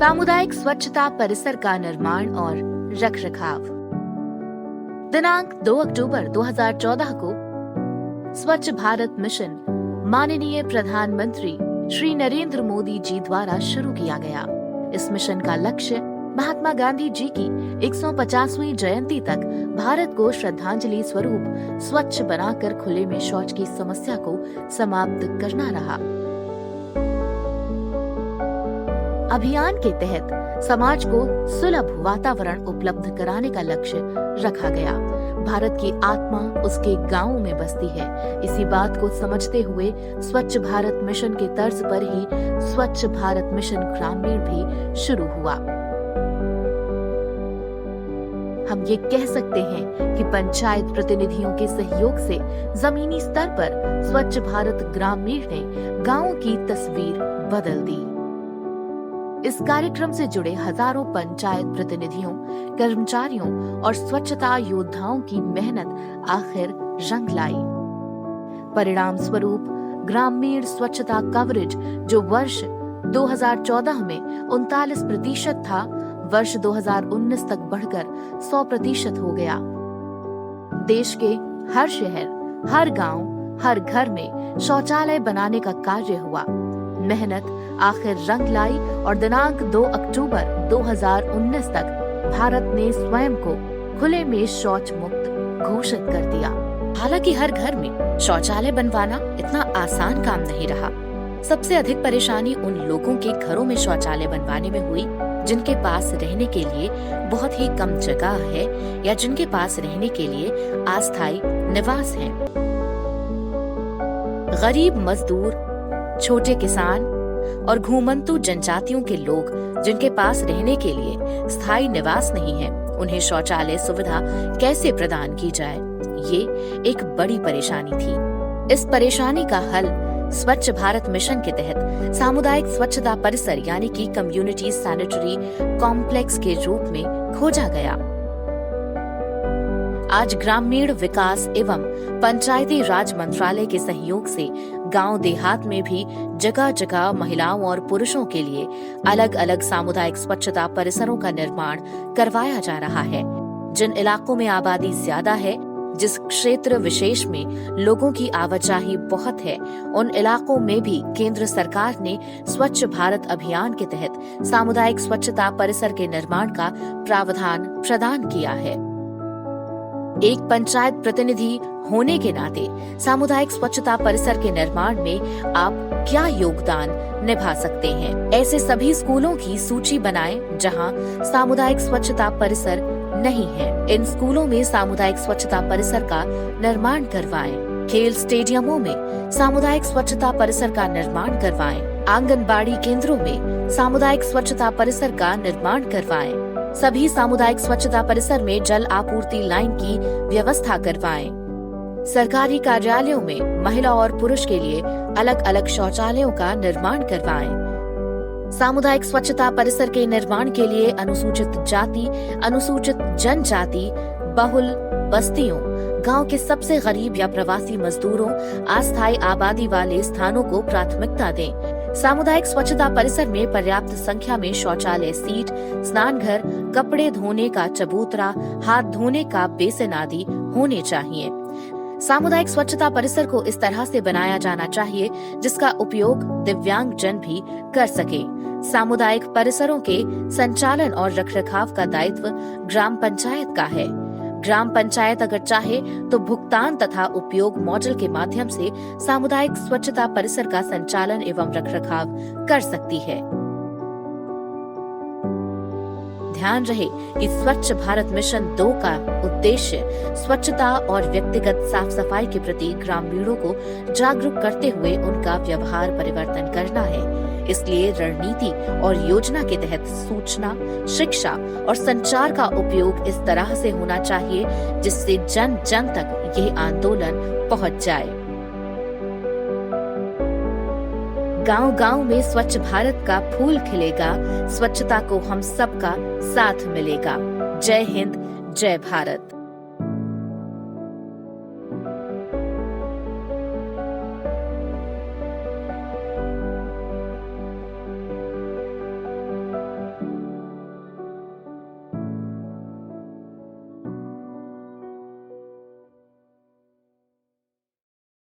सामुदायिक स्वच्छता परिसर का निर्माण और रखरखाव। दिनांक 2 अक्टूबर 2014 को स्वच्छ भारत मिशन माननीय प्रधानमंत्री श्री नरेंद्र मोदी जी द्वारा शुरू किया गया। इस मिशन का लक्ष्य महात्मा गांधी जी की 150वीं जयंती तक भारत को श्रद्धांजलि स्वरूप स्वच्छ बनाकर खुले में शौच की समस्या को समाप्त करना रहा। अभियान के तहत समाज को सुलभ वातावरण उपलब्ध कराने का लक्ष्य रखा गया। भारत की आत्मा उसके गांवों में बसती है। इसी बात को समझते हुए स्वच्छ भारत मिशन के तर्ज पर ही स्वच्छ भारत मिशन ग्रामीण भी शुरू हुआ। हम ये कह सकते हैं कि पंचायत प्रतिनिधियों के सहयोग से जमीनी स्तर पर स्वच्छ भारत ग्रामीण ने गांवों की तस्वीर बदल दी। इस कार्यक्रम से जुड़े हजारों पंचायत प्रतिनिधियों, कर्मचारियों और स्वच्छता योद्धाओं की मेहनत आखिर रंग लाई। परिणाम स्वरूप ग्रामीण स्वच्छता कवरेज जो वर्ष 2014 में 39% था, वर्ष 2019 तक बढ़कर 100% हो गया। देश के हर शहर, हर गांव, हर घर में शौचालय बनाने का कार्य हुआ। मेहनत आखिर रंग लाई और दिनांक 2 अक्टूबर 2019 तक भारत ने स्वयं को खुले में शौच मुक्त घोषित कर दिया। हालांकि हर घर में शौचालय बनवाना इतना आसान काम नहीं रहा। सबसे अधिक परेशानी उन लोगों के घरों में शौचालय बनवाने में हुई जिनके पास रहने के लिए बहुत ही कम जगह है या जिनके पास रहने के लिए अस्थायी निवास है। गरीब मजदूर, छोटे किसान और घूमंतु जनजातियों के लोग जिनके पास रहने के लिए स्थायी निवास नहीं है, उन्हें शौचालय सुविधा कैसे प्रदान की जाए, ये एक बड़ी परेशानी थी। इस परेशानी का हल स्वच्छ भारत मिशन के तहत सामुदायिक स्वच्छता परिसर यानी कि कम्युनिटी सैनिटरी कॉम्प्लेक्स के रूप में खोजा गया। आज ग्रामीण विकास एवं पंचायती राज मंत्रालय के सहयोग से गांव देहात में भी जगह जगह महिलाओं और पुरुषों के लिए अलग अलग सामुदायिक स्वच्छता परिसरों का निर्माण करवाया जा रहा है। जिन इलाकों में आबादी ज्यादा है, जिस क्षेत्र विशेष में लोगों की आवाजाही बहुत है, उन इलाकों में भी केंद्र सरकार ने स्वच्छ भारत अभियान के तहत सामुदायिक स्वच्छता परिसर के निर्माण का प्रावधान प्रदान किया है। एक पंचायत प्रतिनिधि होने के नाते सामुदायिक स्वच्छता परिसर के निर्माण में आप क्या योगदान निभा सकते हैं? ऐसे सभी स्कूलों की सूची बनाएं जहां सामुदायिक स्वच्छता परिसर नहीं है। इन स्कूलों में सामुदायिक स्वच्छता परिसर का निर्माण करवाएं। खेल स्टेडियमों में सामुदायिक स्वच्छता परिसर का निर्माण करवाएं। आंगनबाड़ी केंद्रों में सामुदायिक स्वच्छता परिसर का निर्माण करवाएं। सभी सामुदायिक स्वच्छता परिसर में जल आपूर्ति लाइन की व्यवस्था करवाएं। सरकारी कार्यालयों में महिला और पुरुष के लिए अलग अलग शौचालयों का निर्माण करवाएं। सामुदायिक स्वच्छता परिसर के निर्माण के लिए अनुसूचित जाति, अनुसूचित जनजाति, बहुल बस्तियों, गांव के सबसे गरीब या प्रवासी मजदूरों, अस्थायी आबादी वाले स्थानों को प्राथमिकता दें। सामुदायिक स्वच्छता परिसर में पर्याप्त संख्या में शौचालय सीट, स्नान घर, कपड़े धोने का चबूतरा, हाथ धोने का बेसिन आदि होने चाहिए। सामुदायिक स्वच्छता परिसर को इस तरह से बनाया जाना चाहिए जिसका उपयोग दिव्यांग जन भी कर सके। सामुदायिक परिसरों के संचालन और रखरखाव का दायित्व ग्राम पंचायत का है। ग्राम पंचायत अगर चाहे तो भुगतान तथा उपयोग मॉडल के माध्यम से सामुदायिक स्वच्छता परिसर का संचालन एवं रखरखाव कर सकती है। ध्यान रहे कि स्वच्छ भारत मिशन 2 का उद्देश्य स्वच्छता और व्यक्तिगत साफ सफाई के प्रति ग्रामीणों को जागरूक करते हुए उनका व्यवहार परिवर्तन करना है। इसलिए रणनीति और योजना के तहत सूचना, शिक्षा और संचार का उपयोग इस तरह से होना चाहिए जिससे जन जन तक ये आंदोलन पहुंच जाए। गांव गांव में स्वच्छ भारत का फूल खिलेगा, स्वच्छता को हम सबका साथ मिलेगा। जय हिंद, जय भारत।